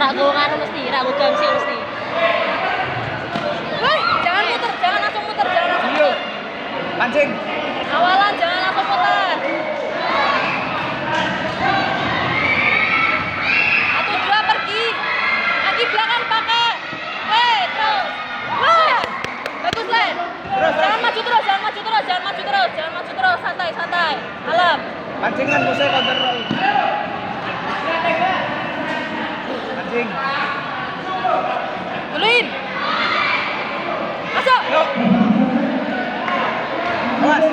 ragu nganu mesti, ragu gengsi mesti. Woi, jangan muter, jangan langsung muter, jangan langsung muter. Pancing. Awalan jangan langsung muter. 1, 2 pergi. Lagi belakang pakai. Terus. Wah. Bagus, Len. Jangan maju terus, jangan maju terus, jangan maju terus, jangan maju terus, santai, santai. Alam. Pancingan musuh counter. Pancing. Duluin. Masuk. Yuk. Awas.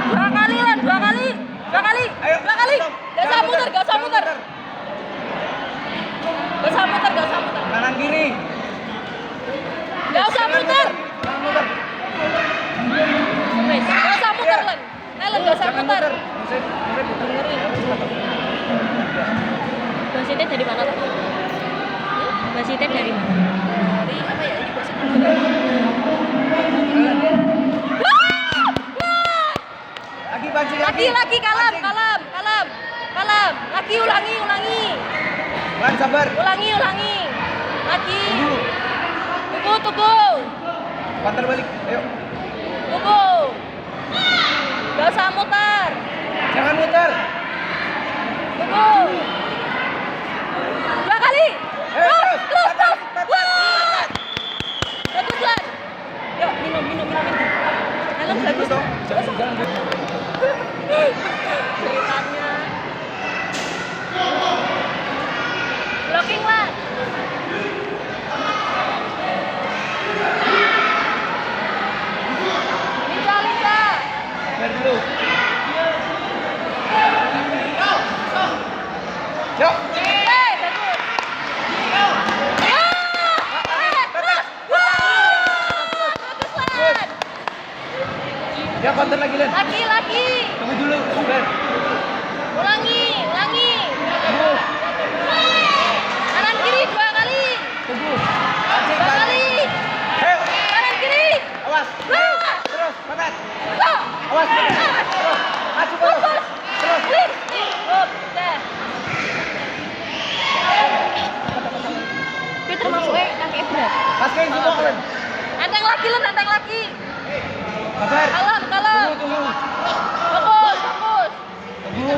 Dua kali, Lan, dua kali. Dua kali. Ayo. Dua kali. Gak usah muter, gak usah muter. Gak usah muter, gak usah muter. Kanan kiri. Gak usah muter. Jangan muter. Wes, gak usah muter, Len. Len, gak usah Jangan muter. Musuh Dengerin. Mbak Sitip dari mana tuh? Mbak Sitip dari mana? Dari apa ya? Ini bahasa Lagi pancing lagi, kalem, Pancing. kalem, kalem, kalem. Lagi, ulangi, ulangi. Lan sabar. Ulangi, ulangi. Lagi. Tunggu. Tunggu. Pantar balik. Ayo. Tunggu. Gak usah muter. Jangan muter. Tunggu. Dua kali. Terus. Wah. Bagus, Lan. Yuk, minum. Dalam bagus. Jangan. Ceritanya. Blocking, Lan. Lincah. Biar dulu. Yuk. Bagus. Bagus, Lan. Ya pantar lagi Len. Lagi. Tunggu dulu. Len. Ulangi. Tunggu. Kanan kiri 2 kali. Tunggu. Pancing. 2 kali. Ayo. Kanan kiri. Awas. Ayo. Terus. Pakat. Masuk. Awas. Terus. Maju terus. Terus. Clear. Udah. Peter masuknya kaki berat. Masukin semua Len. Enteng lagi, Len, enteng lagi. Sabar. Kalem. Tunggu. Fokus. Tunggu.